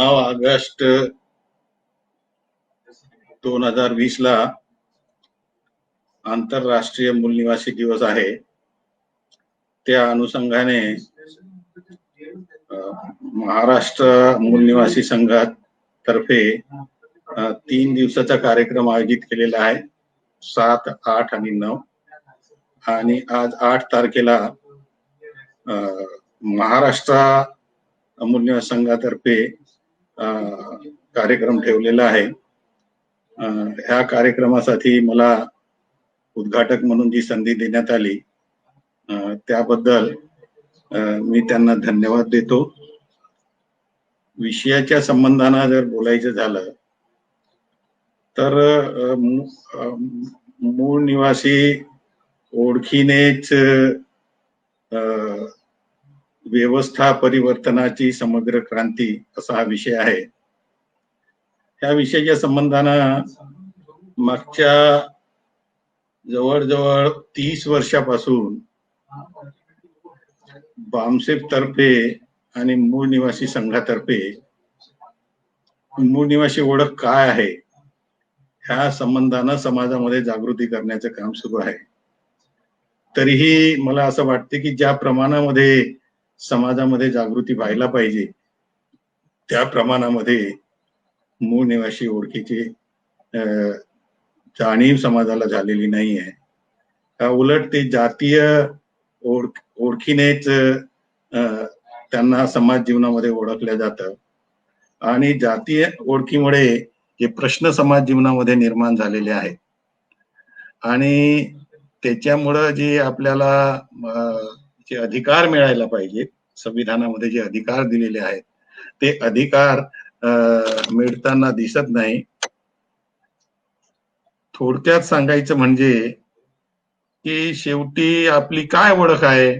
9 August 2020 ला आंतरराष्ट्रीय मूलनिवासी दिवस आहे. त्या अनुषंगाने महाराष्ट्र मूलनिवासी संघातर्फे 3 दिवसाचा कार्यक्रम आयोजित केलेला आहे. 7, 8 आणि 9 आणि आज 8 तारखेला महाराष्ट्र मूलनिवासी संघातर्फे कार्यक्रम ठेवलेला आहे. ह्या कार्यक्रमासाठी मला उद्घाटक म्हणून जी संधी देण्यात आली त्याबद्दल मी त्यांना धन्यवाद देतो. विषयाच्या संबंधाने जर बोलायचं झालं तर मूळ निवासी ओळखीनेच व्यवस्था परिवर्तनाची समग्र क्रांती असा हा विषय आहे. त्या विषयाच्या संबंधानं मागच्या जवळजवळ 30 वर्षापासून बामसेफ तर्फे आणि मूळ निवासी संघातर्फे मूळ निवासी ओळख काय आहे ह्या संबंधानं समाजामध्ये जागृती करण्याचं काम सुरू आहे. तरीही मला असं वाटते की ज्या प्रमाणामध्ये समाजामध्ये जागृती व्हायला पाहिजे त्या प्रमाणामध्ये मूळ निवासी ओळखीची जाणीव समाजाला झालेली नाही आहे. उलट ते जातीय ओळखीनेच त्यांना समाज जीवनामध्ये ओळखलं जातं आणि जातीय ओळखीमुळे जे प्रश्न समाज जीवनामध्ये निर्माण झालेले आहेत आणि त्याच्यामुळं जे आपल्याला जे अधिकार मिळायला पाहिजे संविधानामध्ये जे अधिकार दिलेले आहेत ते अधिकार मिळताना दिसत नाही. थोडक्यात सांगायचं म्हणजे की शेवटी आपली काय ओळख आहे?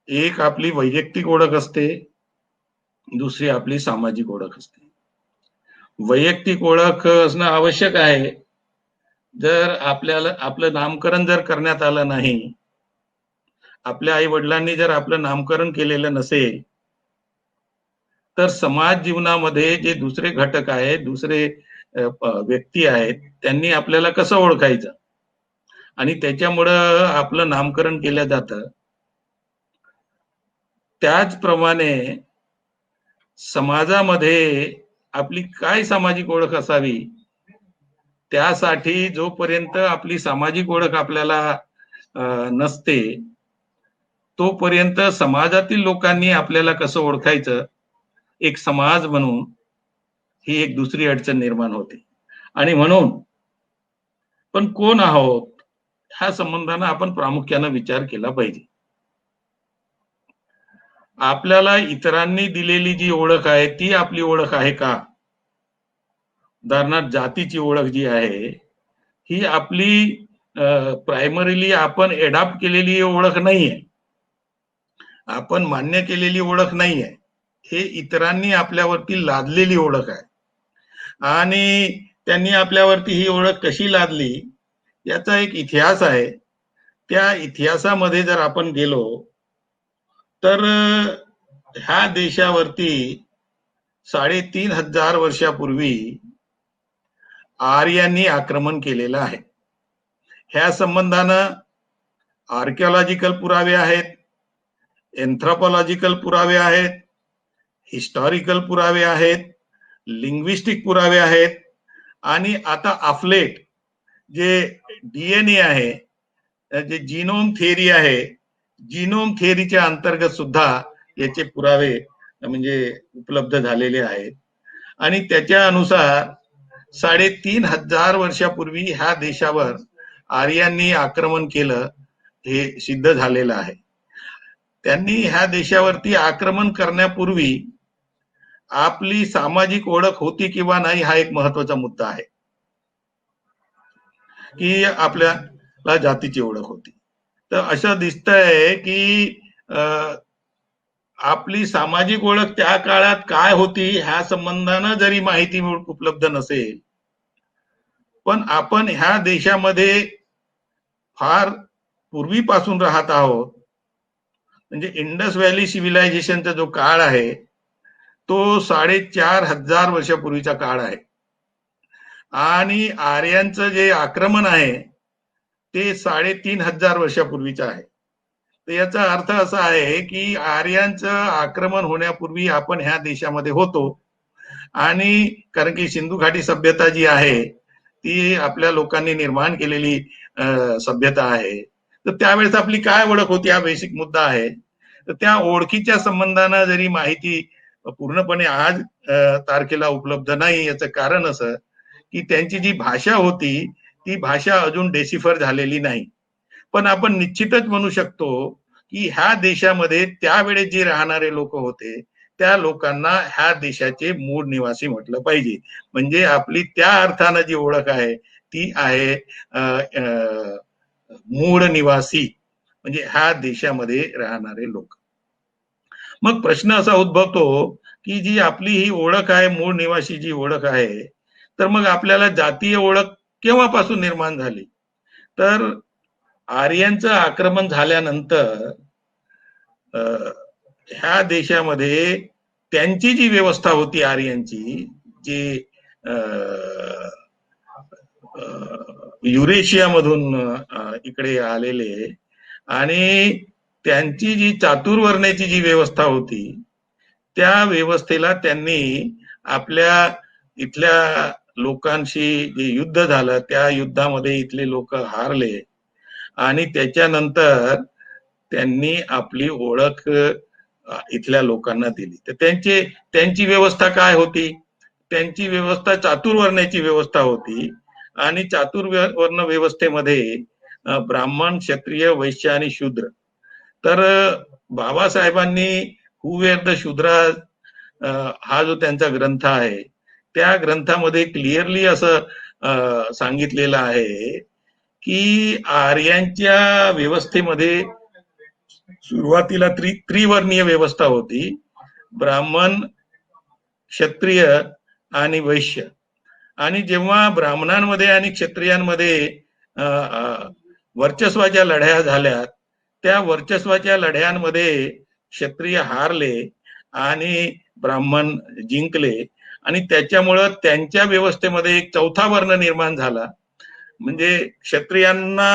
एक आपली वैयक्तिक ओळख असते, दुसरी आपली सामाजिक ओळख असते. वैयक्तिक ओळख असणं आवश्यक आहे. जर आपल्याला आपलं नामकरण जर करण्यात आलं नाही, आपल्या आई वडिलांनी जर आपलं नामकरण केलेलं नसेल तर समाज जीवनामध्ये जे दुसरे घटक आहेत, दुसरे व्यक्ती आहेत, त्यांनी आपल्याला कसं ओळखायचं आणि त्याच्यामुळं आपलं नामकरण केलं जातं. त्याचप्रमाणे समाजामध्ये आपली काय सामाजिक ओळख असावी त्यासाठी जोपर्यंत आपली सामाजिक ओळख आपल्याला नसते तोपर्यंत समाजातील लोकांनी आपल्याला कसं ओळखायचं एक समाज म्हणून ही एक दुसरी अडचण निर्माण होते. आणि म्हणून पण कोण आहोत ह्या संबंधाने आपण प्रामुख्याने विचार केला पाहिजे. आपल्याला इतरांनी दिलेली जी ओळख आहे ती आपली ओळख आहे का? उदाहरणार्थ जातीची ओळख जी आहे ही आपली प्रायमरीली आपण एडॉप्ट केलेली ओळख नाहीये, आपण मान्य केलेली ओळख नाहीये. हे इतरांनी आपल्यावरती लादलेली ओळख आहे आणि त्यांनी आपल्यावरती ही ओळख कशी लादली याचा एक इतिहास आहे. त्या इतिहासामध्ये जर आपण गेलो तर ह्या देशावरती 3,500 वर्षापूर्वी आर्यांनी आक्रमण केलेलं आहे. ह्या संबंधानं आर्किओलॉजिकल पुरावे आहेत, एन्थ्रोपॉलॉजिकल पुरावे आहेत, हिस्टॉरिकल पुरावे आहेत, लिंग्विस्टिक पुरावे आहेत आणि आता आफ्लेट जे डीएनए आहे, जे जीनोम थिअरी आहे, जीनोम थिअरीच्या अंतर्गत सुद्धा याचे पुरावे म्हणजे उपलब्ध झालेले आहेत. आणि त्याच्या अनुसार 3,500 वर्षापूर्वी ह्या देशावर आर्यांनी आक्रमण केलं हे सिद्ध झालेलं आहे. त्यांनी ह्या देशावरती आक्रमण करण्यापूर्वी आपली सामाजिक ओळख होती किंवा नाही हा एक महत्वाचा मुद्दा आहे की आपल्याला जातीची ओळख होती. तर असं दिसतंय की आपली सामाजिक ओळख त्या काळात काय होती ह्या संबंधानं जरी माहिती उपलब्ध नसेल पण आपण ह्या देशामध्ये फार पूर्वीपासून राहत आहोत. म्हणजे इंडस व्हॅली सिव्हिलायझेशनचा जो काळ आहे तो 4,500 वर्षापूर्वीचा काळ आहे. आणि आर्यांचं जे आक्रमण आहे ते 3,500 वर्षापूर्वीचं आहे. तर याचा अर्थ असा आहे की आर्यांचं आक्रमण होण्यापूर्वी आपण ह्या देशामध्ये होतो. आणि कारण की सिंधू घाटी सभ्यता जी आहे ती आपल्या लोकांनी निर्माण केलेली सभ्यता आहे. तर त्यावेळेस आपली काय ओळख होती हा बेसिक मुद्दा आहे. तर त्या ओळखीच्या संबंधानं जरी माहिती पूर्णपणे आज तारखेला उपलब्ध नाही, याचं कारण असं की त्यांची जी भाषा होती ती भाषा अजून डेसिफर झालेली नाही. पण आपण निश्चितच म्हणू शकतो की ह्या देशामध्ये त्यावेळेस जे राहणारे लोक होते त्या लोकांना ह्या देशाचे मूळ निवासी म्हटलं पाहिजे. म्हणजे आपली त्या अर्थानं जी ओळख आहे ती आहे मूळ निवासी, म्हणजे ह्या देशामध्ये राहणारे लोक. मग प्रश्न असा उद्भवतो की जी आपली ही ओळख आहे, मूळ निवासी जी ओळख आहे, तर मग आपल्याला जातीय ओळख केव्हापासून निर्माण झाली? तर आर्यांचं आक्रमण झाल्यानंतर ह्या देशामध्ये त्यांची जी व्यवस्था होती आर्यांची, जे युरेशियामधून इकडे आलेले, आणि त्यांची जी चातुर्वर्ण्याची जी व्यवस्था होती त्या व्यवस्थेला त्यांनी आपल्या इथल्या लोकांशी जे युद्ध झालं त्या युद्धामध्ये इथले लोक हारले आणि त्याच्यानंतर त्यांनी आपली ओळख इथल्या लोकांना दिली. तर त्यांची व्यवस्था काय होती? त्यांची व्यवस्था चातुर्वर्ण्याची व्यवस्था होती आणि चातुर्वर्ण व्यवस्थेमध्ये ब्राह्मण, क्षत्रिय, वैश्य आणि शूद्र. तर बाबासाहेबांनी हू वेअर द शूद्राज हा जो त्यांचा ग्रंथ आहे त्या ग्रंथामध्ये क्लिअरली असं सांगितलेलं आहे की आर्यांच्या व्यवस्थेमध्ये सुरुवातीला त्रिवर्णीय व्यवस्था होती, ब्राह्मण, क्षत्रिय आणि वैश्य. आणि जेव्हा ब्राह्मणांमध्ये आणि क्षत्रियांमध्ये वर्चस्वाच्या लढ्या झाल्या त्या वर्चस्वाच्या लढ्यांमध्ये क्षत्रिय हारले आणि ब्राह्मण जिंकले आणि त्याच्यामुळं त्यांच्या व्यवस्थेमध्ये एक चौथा वर्ण निर्माण झाला. म्हणजे क्षत्रियांना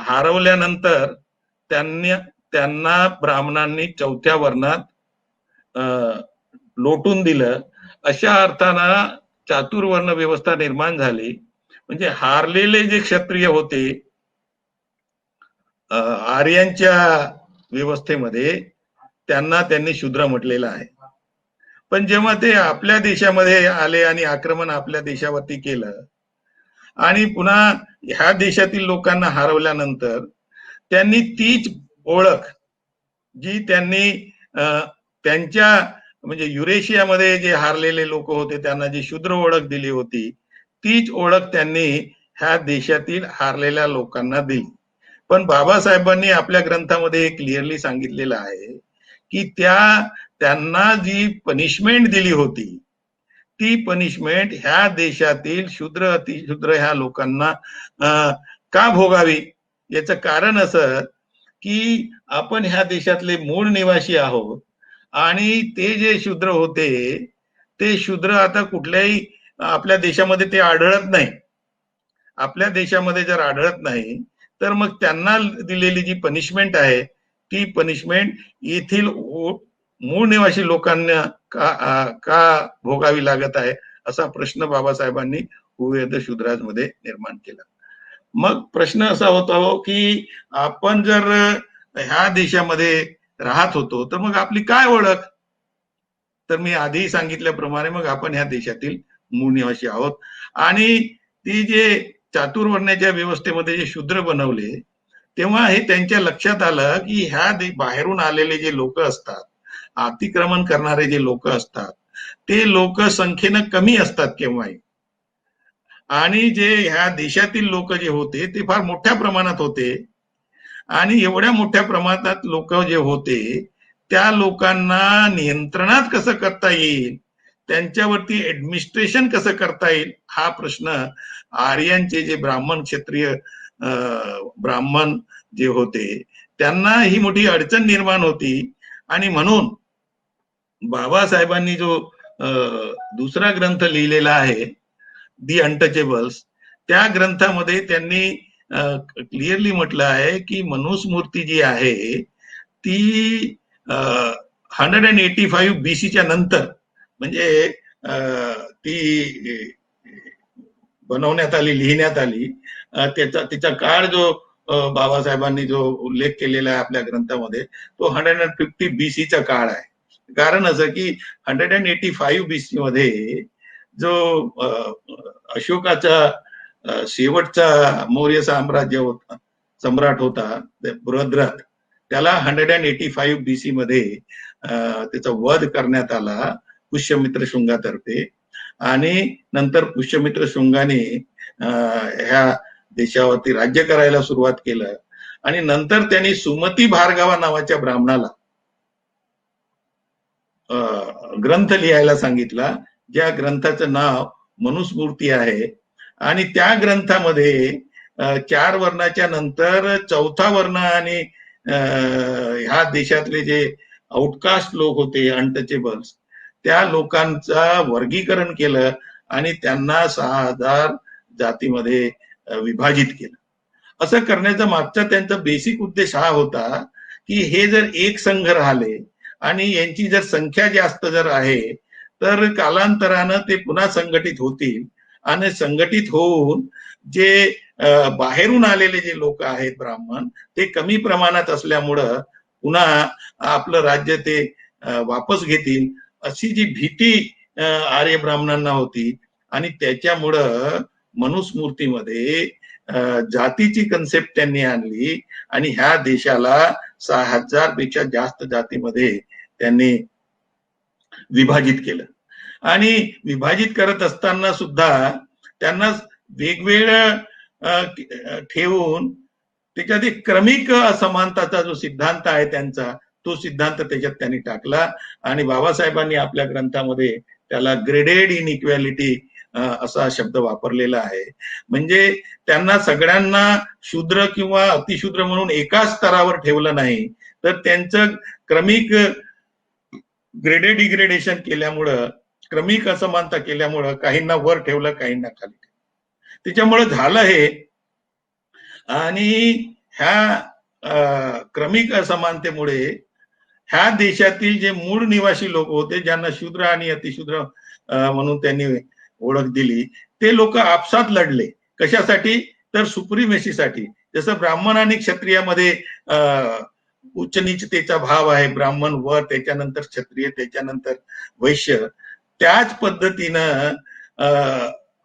हरवल्यानंतर त्यांना ब्राह्मणांनी चौथ्या वर्णात लोटून दिलं. अशा अर्थानं चातुर्वर्ण व्यवस्था निर्माण झाली. म्हणजे हारलेले जे क्षत्रिय होते आर्यांच्या व्यवस्थेमध्ये त्यांना त्यांनी शूद्र म्हटलेलं आहे. पण जेव्हा ते आपल्या देशामध्ये आले आणि आक्रमण आपल्या देशावरती केलं आणि पुन्हा ह्या देशातील लोकांना हरवल्यानंतर त्यांनी तीच ओळख जी त्यांनी त्यांच्या म्हणजे युरेशियामध्ये जे हारलेले लोक होते त्यांना जी शूद्र ओळख दिली होती तीच ओळख त्यांनी ह्या देशातील हारलेल्या लोकांना दिली. पण बाबासाहेबांनी आपल्या ग्रंथामध्ये क्लिअरली सांगितलेलं आहे की त्यांना जी पनिशमेंट दिली होती ती पनिशमेंट ह्या देशातील शूद्र अतिशूद्र ह्या लोकांना का भोगावी? याचं कारण असं की आपण ह्या देशातले मूळ निवासी आहोत आणि ते जे शूद्र होते ते शूद्र आता कुठल्याही आपल्या देशामध्ये ते आढळत नाही. आपल्या देशामध्ये जर आढळत नाही तर मग त्यांना दिलेली जी पनिशमेंट आहे ती पनिशमेंट येथील मूळ निवासी लोकांना का भोगावी लागत आहे असा प्रश्न बाबासाहेबांनी हू वेअर द शूद्राज मध्ये निर्माण केला. मग प्रश्न असा होता की आपण जर ह्या देशामध्ये राहत होतो तर मग आपली काय ओळख? तर मी आधी सांगितल्याप्रमाणे मग आपण ह्या देशातील मूळ निवासी आहोत आणि ती जे चातुर्वर्ण्याच्या व्यवस्थेमध्ये जे शूद्र बनवले तेव्हा हे त्यांच्या लक्षात आलं की ह्या बाहेरून आलेले जे लोक असतात, अतिक्रमण करणारे जे लोक असतात ते लोक संख्येनं कमी असतात केव्हाही आणि जे ह्या देशातील लोक जे होते ते फार मोठ्या प्रमाणात होते आणि एवढ्या मोठ्या प्रमाणात लोक जे होते त्या लोकांना नियंत्रणात कसं करता येईल, त्यांच्यावरती ऍडमिनिस्ट्रेशन कसं करता येईल हा प्रश्न आर्यांचे जे ब्राह्मण क्षत्रिय ब्राह्मण जे होते त्यांना ही मोठी अडचण निर्माण होती. आणि म्हणून बाबासाहेबांनी जो दुसरा ग्रंथ लिहिलेला आहे, दी अनटचेबल्स, त्या ग्रंथामध्ये त्यांनी क्लिअरली म्हटलं आहे की मनुस्मृती जी आहे ती 185 BC नंतर, म्हणजे ती बनवण्यात आली, लिहिण्यात आली. तिचा काळ जो बाबासाहेबांनी जो उल्लेख केलेला आहे आपल्या ग्रंथामध्ये, तो 150 BCचा काळ आहे. कारण असं की 185 BC मध्ये जो अशोकाचा शेवटचा मौर्य साम्राज्य होता, सम्राट होता बृहद्रथ, त्याला 185 BC मध्ये त्याचा वध करण्यात आला पुष्यमित्र शुंगातर्फे. आणि नंतर पुष्यमित्र शुंगाने ह्या देशावरती राज्य करायला सुरुवात केलं. आणि नंतर त्यांनी सुमती भार्गवा नावाच्या ब्राह्मणाला ग्रंथ लिहायला सांगितला, ज्या ग्रंथाचं नाव मनुस्मृती आहे. आणि त्या ग्रंथामध्ये 4 वर्णाच्या नंतर चौथा वर्ण आणि ह्या देशातले जे आउटकास्ट लोक होते, अनटचेबल्स, त्या लोकांचा वर्गीकरण केलं आणि त्यांना 6000 जातीमध्ये विभाजित केलं. असं करण्याचा मागचा त्यांचा बेसिक उद्देश हा होता की हे जर एक संघ राहिले आणि यांची जर संख्या जास्त जर आहे तर कालांतरानं ते पुन्हा संघटित होतील, आणि संघटित होऊन जे बाहेरून आलेले जे लोक आहेत ब्राह्मण, ते कमी प्रमाणात असल्यामुळं पुन्हा आपलं राज्य ते वापस घेतील, अशी जी भीती आर्य ब्राह्मणांना होती. आणि त्याच्यामुळं मनुस्मृतीमध्ये जातीची कन्सेप्ट त्यांनी आणली आणि ह्या देशाला 6000 पेक्षा जास्त जातीमध्ये त्यांनी विभाजित केलं. आणि विभाजित करत असताना सुद्धा त्यांना वेगवेगळं ठेवून त्याच्यात एक क्रमिक असमानताचा जो सिद्धांत आहे त्यांचा, तो सिद्धांत त्याच्यात त्यांनी टाकला. आणि बाबासाहेबांनी आपल्या ग्रंथामध्ये त्याला ग्रेडेड इनइक्वॅलिटी असा शब्द वापरलेला आहे. म्हणजे त्यांना सगळ्यांना शूद्र किंवा अतिशूद्र म्हणून एकाच स्तरावर ठेवलं नाही, तर त्यांचं क्रमिक ग्रेडेड डिग्रेडेशन केल्यामुळं, क्रमिक असमानता केल्यामुळं काहींना वर ठेवलं, काहींना खाली ठेवलं. त्याच्यामुळे झालं हे. आणि ह्या क्रमिक असमानतेमुळे ह्या देशातील जे मूळ निवासी लोक होते, ज्यांना शूद्र आणि अतिशूद्र म्हणून त्यांनी ओळख दिली, ते लोक आपसात लढले. कशासाठी? तर सुप्रिमेसीसाठी. जसं ब्राह्मण आणि क्षत्रियामध्ये उच्च नीचतेचा भाव आहे, ब्राह्मण वर, त्याच्यानंतर क्षत्रिय, त्याच्यानंतर वैश्य, त्याच पद्धतीनं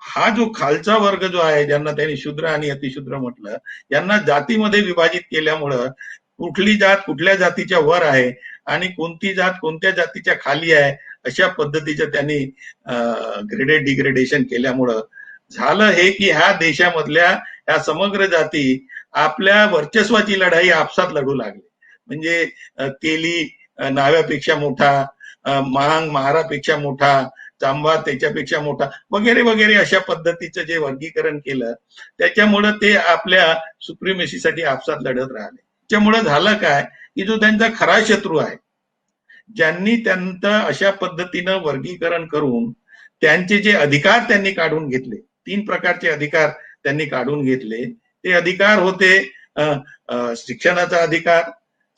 हा जो खालचा वर्ग जो आहे, ज्यांना त्यांनी शूद्र आणि अतिशूद्र म्हटलं, यांना जातीमध्ये विभाजित केल्यामुळं कुठली जात कुठल्या जातीच्या वर आहे आणि कोणती जात कोणत्या जातीच्या खाली आहे, अशा पद्धतीचं त्यांनी ग्रेडेड डिग्रेडेशन केल्यामुळं झालं हे की ह्या देशामधल्या ह्या समग्र जाती आपल्या वर्चस्वाची लढाई आपसात लढू लागले. म्हणजे तेली नाव्यापेक्षा मोठा, महांग महारापेक्षा मोठा, चांबा त्याच्यापेक्षा मोठा, वगैरे वगैरे अशा पद्धतीचं जे वर्गीकरण केलं, त्याच्यामुळं ते आपल्या सुप्रिमेसीसाठी आपसात लढत राहिले. त्याच्यामुळे झालं काय की जो त्यांचा खरा शत्रू आहे, ज्यांनी त्यांचं अशा पद्धतीनं वर्गीकरण करून त्यांचे जे अधिकार त्यांनी काढून घेतले, 3 प्रकारचे अधिकार त्यांनी काढून घेतले. ते अधिकार होते शिक्षणाचा अधिकार,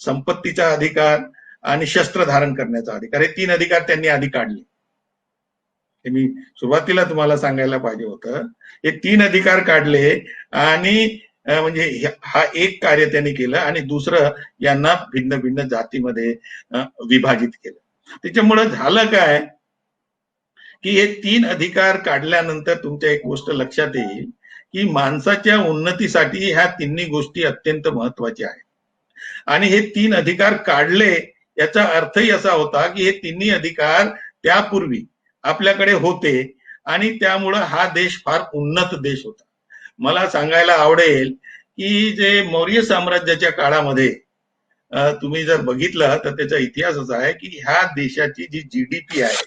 संपत्तीचा अधिकार आणि शस्त्र धारण करण्याचा अधिकार. हे 3 अधिकार त्यांनी आधी काढले. हे मी सुरुवातीला तुम्हाला सांगायला पाहिजे होतं. हे 3 अधिकार काढले आणि म्हणजे हा एक कार्य त्यांनी केलं. आणि दुसरं, यांना भिन्न भिन्न जातीमध्ये विभाजित केलं. त्याच्यामुळे झालं काय की हे 3 अधिकार काढल्यानंतर तुमच्या एक गोष्ट लक्षात येईल की माणसाच्या उन्नतीसाठी ह्या तिन्ही गोष्टी अत्यंत महत्वाच्या आहेत. आणि हे 3 अधिकार काढले याचा अर्थही असा होता की हे तिन्ही अधिकार त्यापूर्वी आपल्याकडे होते आणि त्यामुळं हा देश फार उन्नत देश होता. मला सांगायला आवडेल की जे मौर्य साम्राज्याच्या काळामध्ये तुम्ही जर बघितलं तर त्याचा इतिहास असा आहे की ह्या देशाची जी जीडीपी आहे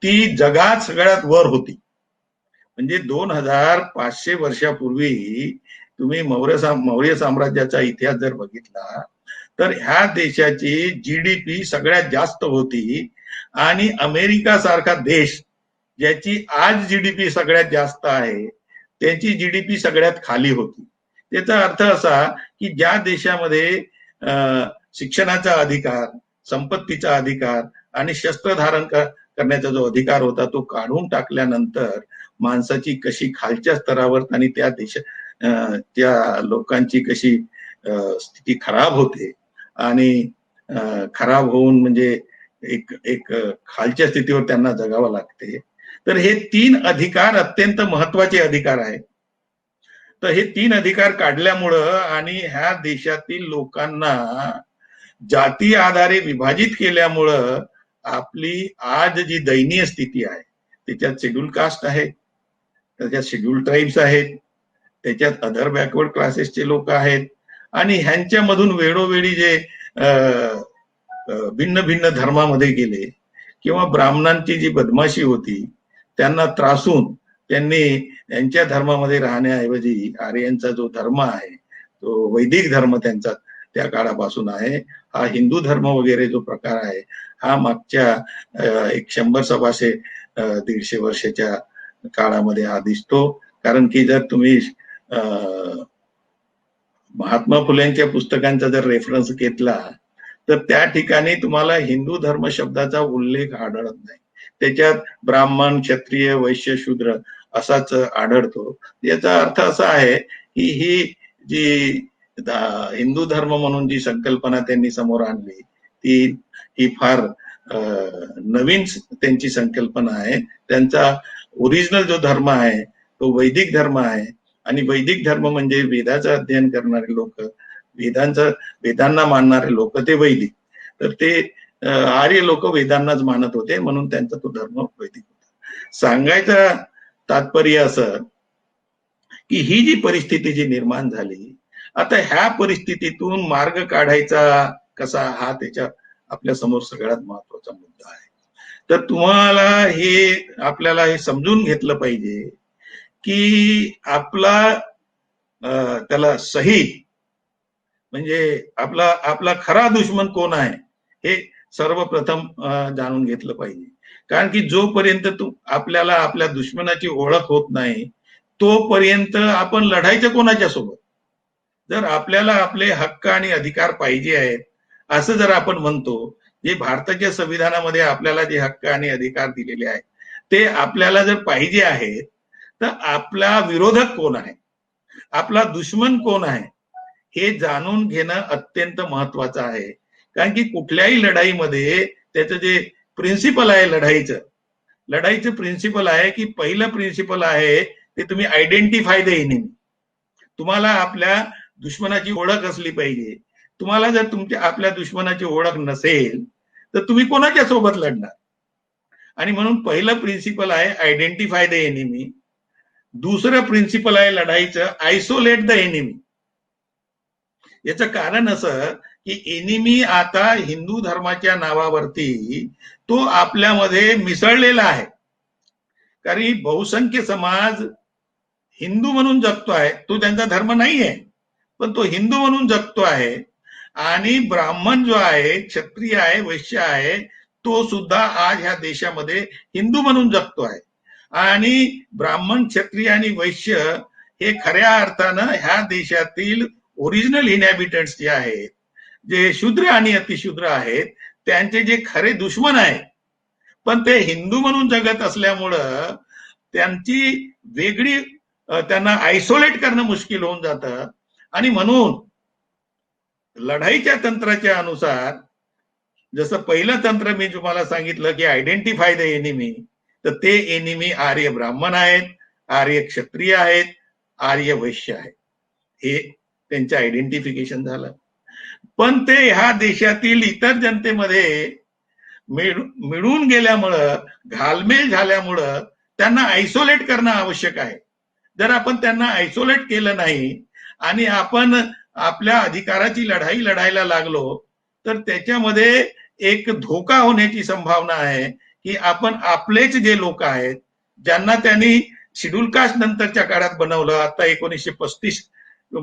ती जगात सगळ्यात वर होती. म्हणजे 2500 वर्षापूर्वी तुम्ही मौर्य साम्राज्याचा इतिहास जर बघितला तर ह्या देशाची जीडीपी सगळ्यात जास्त होती. आणि अमेरिका सारखा देश ज्याची आज जीडीपी सगळ्यात जास्त आहे त्यांची जीडीपी सगळ्यात खाली होती. त्याचा अर्थ असा की ज्या देशामध्ये शिक्षणाचा अधिकार, संपत्तीचा अधिकार आणि शस्त्र धारण करण्याचा जो अधिकार होता तो काढून टाकल्यानंतर माणसाची कशी खालच्या स्तरावर आणि त्या त्या लोकांची कशी स्थिती खराब होते आणि खराब होऊन म्हणजे एक एक खालच्या स्थितीवर त्यांना जगावं लागते. तर हे 3 अधिकार अत्यंत महत्वाचे अधिकार आहेत. तर हे 3 अधिकार काढल्यामुळं आणि ह्या देशातील लोकांना जाती आधारे विभाजित केल्यामुळं आपली आज जी दयनीय स्थिती आहे त्याच्यात शेड्यूल कास्ट आहे, त्याच्यात शेड्यूल ट्राईब्स आहेत, त्याच्यात अदर बॅकवर्ड क्लासेसचे लोक आहेत आणि ह्यांच्यामधून वेळोवेळी जे भिन्न भिन्न धर्मामध्ये गेले किंवा ब्राह्मणांची जी बदमाशी होती त्यांना त्रासून त्यांनी यांच्या धर्मामध्ये राहण्याऐवजी आर्यांचा जो धर्म आहे तो वैदिक धर्म त्यांचा त्या काळापासून आहे. हा हिंदू धर्म वगैरे जो प्रकार आहे हा मागच्या 100-125 150 वर्षाच्या काळामध्ये हा दिसतो. कारण की जर तुम्ही महात्मा फुलेंच्या पुस्तकांचा जर रेफरन्स घेतला तर त्या ठिकाणी तुम्हाला हिंदू धर्म शब्दाचा उल्लेख आढळत नाही. त्याच्यात ब्राह्मण, क्षत्रिय, वैश्य, शूद्र असाच आढळतो. याचा अर्थ असा आहे की ही जी हिंदू धर्म म्हणून जी संकल्पना त्यांनी समोर आणली ही फार नवीन त्यांची संकल्पना आहे. त्यांचा ओरिजिनल जो धर्म आहे तो वैदिक धर्म आहे आणि वैदिक धर्म म्हणजे वेदाचं अध्ययन करणारे लोक, वेदांना मानणारे लोक ते वैदिक. तर ते आर्य लोक वेदांनाच मानत होते म्हणून त्यांचा तो धर्म वैदिक होता. सांगायचं तात्पर्य असं की ही जी परिस्थिती जी निर्माण झाली, आता ह्या परिस्थितीतून मार्ग काढायचा कसा हा त्याच्या आपल्या समोर सगळ्यात महत्वाचा मुद्दा आहे. तर तुम्हाला आपल्याला हे समजून घेतलं पाहिजे की आपला त्याला सही म्हणजे आपला खरा दुश्मन कोण आहे हे सर्वप्रथम जाणून घेतलं पाहिजे. कारण की जोपर्यंत आपल्याला आपल्या दुश्मनाची ओळख होत नाही तोपर्यंत आपण लढायचं कोणाच्या सोबत. जर आपल्याला आपले हक्क आणि अधिकार पाहिजे आहेत असं जर आपण म्हणतो, जे भारताच्या संविधानामध्ये आपल्याला जे हक्क आणि अधिकार दिलेले आहेत ते आपल्याला जर पाहिजे आहेत तर आपला विरोधक कोण आहे, आपला दुश्मन कोण आहे हे जाणून घेणं अत्यंत महत्वाचं आहे. कारण की कुठल्याही लढाईमध्ये त्याचं जे प्रिन्सिपल आहे लढाईचं प्रिन्सिपल आहे की पहिलं प्रिन्सिपल आहे ते तुम्ही आयडेंटिफाय द एनिमी. तुम्हाला आपल्या दुश्मनाची ओळख असली पाहिजे. तुम्हाला जर आपल्या दुश्मनाची ओळख नसेल तर तुम्ही कोणाच्या सोबत लढणार. आणि म्हणून पहिलं प्रिन्सिपल आहे आयडेंटिफाय द एनिमी. दुसरं प्रिन्सिपल आहे लढाईचं आयसोलेट द एनिमी. याचं कारण असं की एनिमी आता हिंदू धर्माच्या नावावरती तो आपल्यामध्ये मिसळलेला आहे. कारण बहुसंख्य समाज हिंदू म्हणून जगतो आहे, तो त्यांचा धर्म नाही आहे पण तो हिंदू म्हणून जगतो आहे. आणि ब्राह्मण जो आहे, क्षत्रिय आहे, वैश्य आहे तो सुद्धा आज ह्या देशामध्ये हिंदू म्हणून जगतो आहे. आणि ब्राह्मण, क्षत्रिय आणि वैश्य हे खऱ्या अर्थानं ह्या देशातील ओरिजिनल इनहॅबिटंट्स जे आहेत, जे शूद्र आणि अतिशूद्र आहेत त्यांचे जे खरे दुश्मन आहेत, पण ते हिंदू म्हणून जगत असल्यामुळं त्यांची वेगळी त्यांना आयसोलेट करणं मुश्किल होऊन जातं. आणि म्हणून लढाईच्या तंत्राच्या अनुसार जसं पहिलं तंत्र मी तुम्हाला सांगितलं की आयडेंटिफाय द एनिमी, तर ते एनिमी आर्य ब्राह्मण आहेत, आर्य क्षत्रिय आहेत, आर्य वैश्य आहेत. हे त्यांचं आयडेंटिफिकेशन झालं. पण ते ह्या देशातील इतर जनतेमध्ये मिळून गेल्यामुळं, घालमेल झाल्यामुळं त्यांना आयसोलेट करणं आवश्यक आहे. जर आपण त्यांना आयसोलेट केलं नाही आणि आपण आपल्या अधिकाराची लढाई लढायला लागलो तर त्याच्यामध्ये एक धोका होण्याची संभावना आहे की आपण आपलेच जे लोक आहेत ज्यांना त्यांनी शेड्यूल कास्ट नंतरच्या काळात बनवलं, आता 1935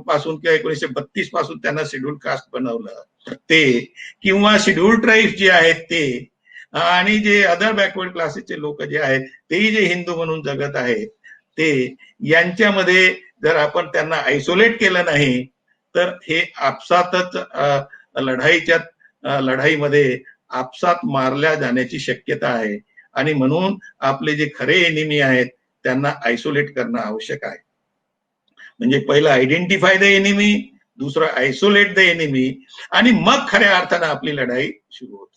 पासून किंवा 1932 पासून त्यांना शेड्यूल कास्ट बनवलं ते, किंवा शेड्यूल ट्राईब्स जे आहेत ते, आणि जे अदर बॅकवर्ड क्लासेसचे लोक जे आहेत तेही जे हिंदू म्हणून जगत आहेत ते, यांच्यामध्ये जर आपण त्यांना आयसोलेट केलं नाही तर हे आपसातच लढाईमध्ये आपसात मारल्या जाण्याची शक्यता आहे. आणि म्हणून आपले जे खरे एनिमी आहेत त्यांना आयसोलेट करणं आवश्यक आहे. म्हणजे पहिलं आयडेंटिफाय द एनिमी, दुसरं आयसोलेट द एनिमी, आणि मग खऱ्या अर्थानं आपली लढाई सुरू होते.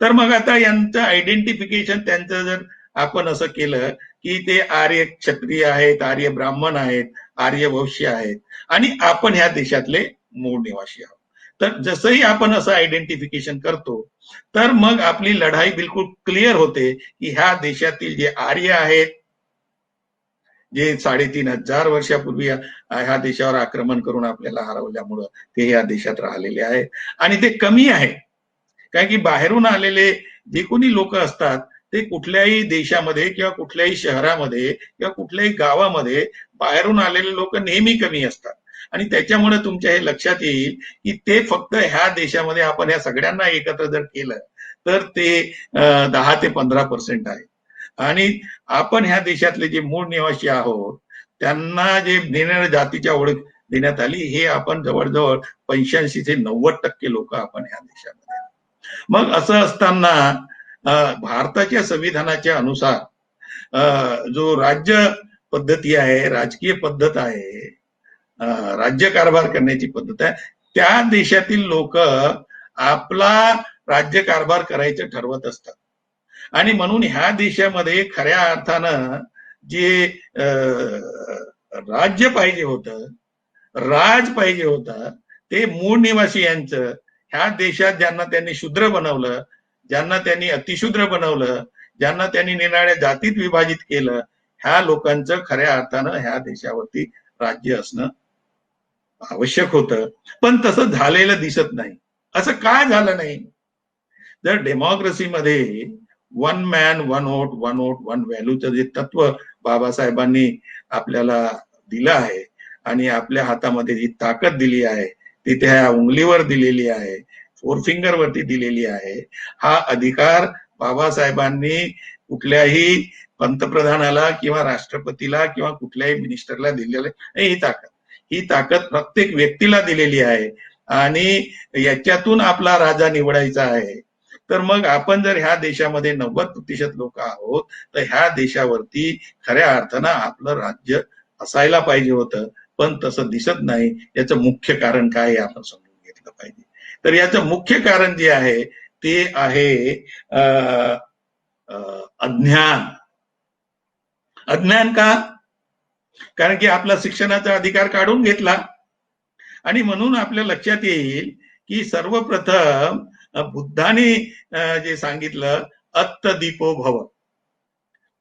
तर मग आता यांचं आयडेंटिफिकेशन त्यांचं जर आपण असं केलं की ते आर्य क्षत्रिय आहेत, आर्य ब्राह्मण आहेत, आर्य वैश्य आहेत आणि आपण ह्या देशातले मूळ निवासी आहोत. तर जसंही आपण असं आयडेंटिफिकेशन करतो तर मग आपली लढाई बिलकुल क्लिअर होते की ह्या देशातील जे आर्य आहेत, जे 3,500 वर्षापूर्वी ह्या देशावर आक्रमण करून आपल्याला हरवल्यामुळं ते या देशात राहिलेले आहेत, आणि ते कमी आहे. कारण की बाहेरून आलेले जे कोणी लोक असतात ते कुठल्याही देशामध्ये किंवा कुठल्याही शहरामध्ये किंवा कुठल्याही गावामध्ये बाहेरून आलेले लोक नेहमी कमी असतात. आणि त्याच्यामुळे तुमच्या हे लक्षात येईल की ते फक्त ह्या देशामध्ये आपण ह्या सगळ्यांना एकत्र जर केलं तर ते 10 ते 15% आहे. आणि आपण ह्या देशातले जे मूळ निवासी आहोत त्यांना जे निरनिराळ्या जातीच्या ओळख देण्यात आली, हे आपण जवळजवळ 85 ते 90% लोक आपण ह्या देशामध्ये. मग असं असताना भारताच्या संविधानाच्या अनुसार जो राज्य पद्धती आहे, राजकीय पद्धत आहे, राज्यकारभार करण्याची पद्धत आहे, त्या देशातील लोक आपला राज्यकारभार करायचं ठरवत असतात. आणि म्हणून ह्या देशामध्ये खऱ्या अर्थानं जे राज्य पाहिजे होतं, राज पाहिजे होतं, ते मूळ निवासी यांचं, ह्या देशात ज्यांना त्यांनी शूद्र बनवलं, ज्यांना त्यांनी अतिशूद्र बनवलं, ज्यांना त्यांनी निराळ्या जातीत विभाजित केलं, ह्या लोकांचं खऱ्या अर्थानं ह्या देशावरती राज्य असणं आवश्यक होतं. पण तसं झालेलं दिसत नाही. असं का झालं नाही? जर डेमोक्रेसीमध्ये one man one vote, one vote one व्हॅल्यूचं जे तत्व बाबासाहेबांनी आपल्याला दिलं आहे आणि आपल्या हातामध्ये जी ताकद दिली आहे ती त्या उंगलीवर दिलेली आहे, फोर फिंगर वरती दिलेली आहे. हा अधिकार बाबासाहेबांनी कुठल्याही पंतप्रधानाला किंवा राष्ट्रपतीला किंवा कुठल्याही मिनिस्टरला दिलेलं नाही. ही ताकद प्रत्येक व्यक्तीला दिलेली आहे आणि याच्यातून आपला राजा निवडायचा आहे. तर मग आपण जर ह्या देशामध्ये 90% लोक आहोत तर ह्या देशावरती खऱ्या अर्थानं आपलं राज्य असायला पाहिजे होतं, पण तसं दिसत नाही. याचं मुख्य कारण काय आहे आपण समजून घेतलं पाहिजे. तर याचं मुख्य कारण जे आहे ते आहे अज्ञान. अज्ञान का? कारण की आपला शिक्षणाचा अधिकार काढून घेतला. आणि म्हणून आपल्या लक्षात येईल की सर्वप्रथम बुद्धाने जे सांगितलं अत्त दीपो भव,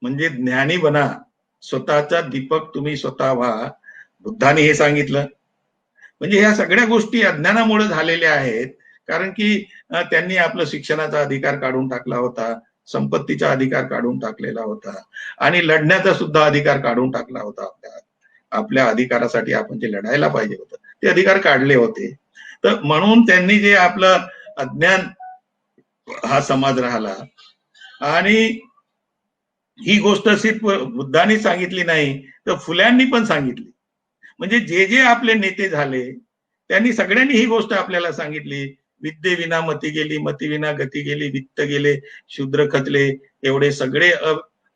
म्हणजे ज्ञानी बना, स्वतःचा दीपक तुम्ही स्वतः व्हा, बुद्धाने हे सांगितलं. म्हणजे ह्या सगळ्या गोष्टी अज्ञानामुळे झालेल्या आहेत. कारण की त्यांनी आपलं शिक्षणाचा अधिकार काढून टाकला होता, संपत्तीचा अधिकार काढून टाकलेला होता आणि लढण्याचा सुद्धा अधिकार काढून टाकला होता. आपल्या अधिकारासाठी आपण जे लढायला पाहिजे होतं ते अधिकार काढले होते. तर म्हणून त्यांनी जे आपलं अज्ञान हा समाज राहिला. आणि ही गोष्ट सिर्फ बुद्धांनी सांगितली नाही तर फुल्यांनी पण सांगितली. म्हणजे जे जे आपले नेते झाले त्यांनी सगळ्यांनी ही गोष्ट आपल्याला सांगितली. विद्येविना मती गेली, मतीविना गती गेली, वित्त गेले, शूद्र खचले, एवढे सगळे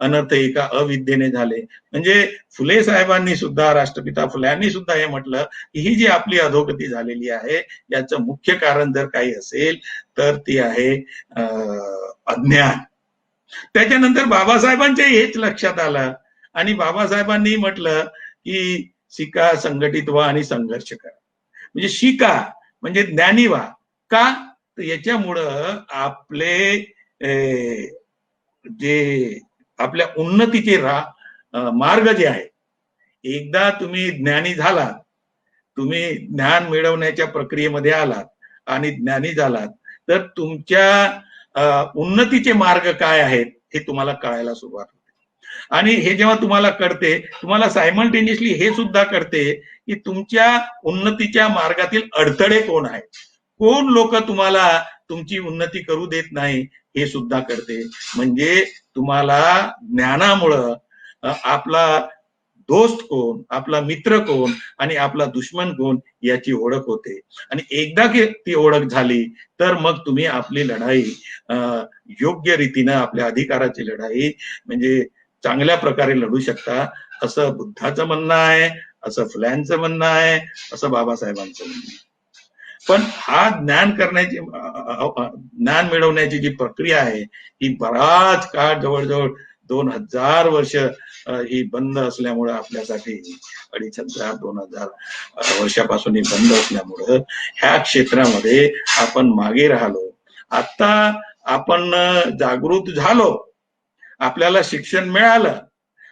अनर्थ एका अविद्येने झाले. म्हणजे फुले साहेबांनी सुद्धा, राष्ट्रपिता फुल्यांनी सुद्धा हे म्हटलं की ही जी आपली अधोगती झालेली आहे याचं मुख्य कारण जर काही असेल तर ती आहे अज्ञान. त्याच्यानंतर बाबासाहेबांच्या हेच लक्षात आलं आणि बाबासाहेबांनी म्हटलं की शिका, संघटित व्हा आणि संघर्ष करा. म्हणजे शिका म्हणजे ज्ञानी व्हा. का? तर याच्यामुळं आपले जे आपल्या उन्नतीचे मार्ग जे आहे, एकदा तुम्ही ज्ञानी झालात, तुम्ही ज्ञान मिळवण्याच्या प्रक्रियेमध्ये आलात आणि ज्ञानी झालात तर तुमच्या उन्नतीचे मार्ग काय आहेत हे तुम्हाला कळायला सुरुवात होते. आणि हे जेव्हा तुम्हाला कळते, तुम्हाला सायमल्टेनियसली हे सुद्धा कळते की तुमच्या उन्नतीच्या मार्गातील अडथळे कोण आहेत, कोण लोक तुम्हाला तुमची उन्नती करू देत नाही हे सुद्धा करते. म्हणजे तुम्हाला ज्ञानामुळं आपला दोस्त कोण, आपला मित्र कोण आणि आपला दुश्मन कोण याची ओळख होते. आणि एकदा की ती ओळख झाली तर मग तुम्ही आपली लढाई योग्य रीतीनं, आपल्या अधिकाराची लढाई म्हणजे चांगल्या प्रकारे लढू शकता, असं बुद्धाचं म्हणणं आहे, असं फुल्यांचं म्हणणं आहे, असं बाबासाहेबांचं म्हणणं आहे. पण हा ज्ञान करण्याची ज्ञान मिळवण्याची जी प्रक्रिया आहे ही बराच काळ, जवळजवळ 2000 वर्ष ही बंद असल्यामुळं, आपल्यासाठी 2500 2000 वर्षापासून ही बंद असल्यामुळं ह्या क्षेत्रामध्ये आपण मागे राहिलो. आता आपण जागृत झालो, आपल्याला शिक्षण मिळालं,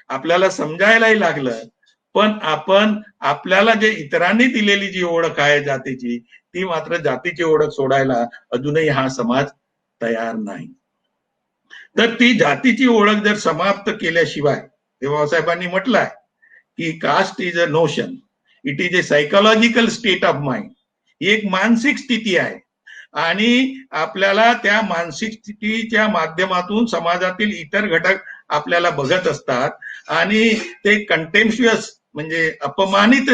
आपल्याला समजायलाही लागलं, पण आपण आपल्याला जे इतरांनी दिलेली जी ओळख आहे जातीची, ती मात्र जातीची ओळख सोडायला अजूनही हा समाज तयार नाही. तर ती जातीची ओळख जर समाप्त केल्याशिवाय, बाबासाहेबांनी म्हटलंय की caste is a notion, it is a psychological state of mind. ही एक मानसिक स्थिती आहे आणि आपल्याला त्या मानसिक स्थितीच्या माध्यमातून समाजातील इतर घटक आपल्याला बघत असतात आणि ते कंटेम्प्च्युअस म्हणजे अपमानित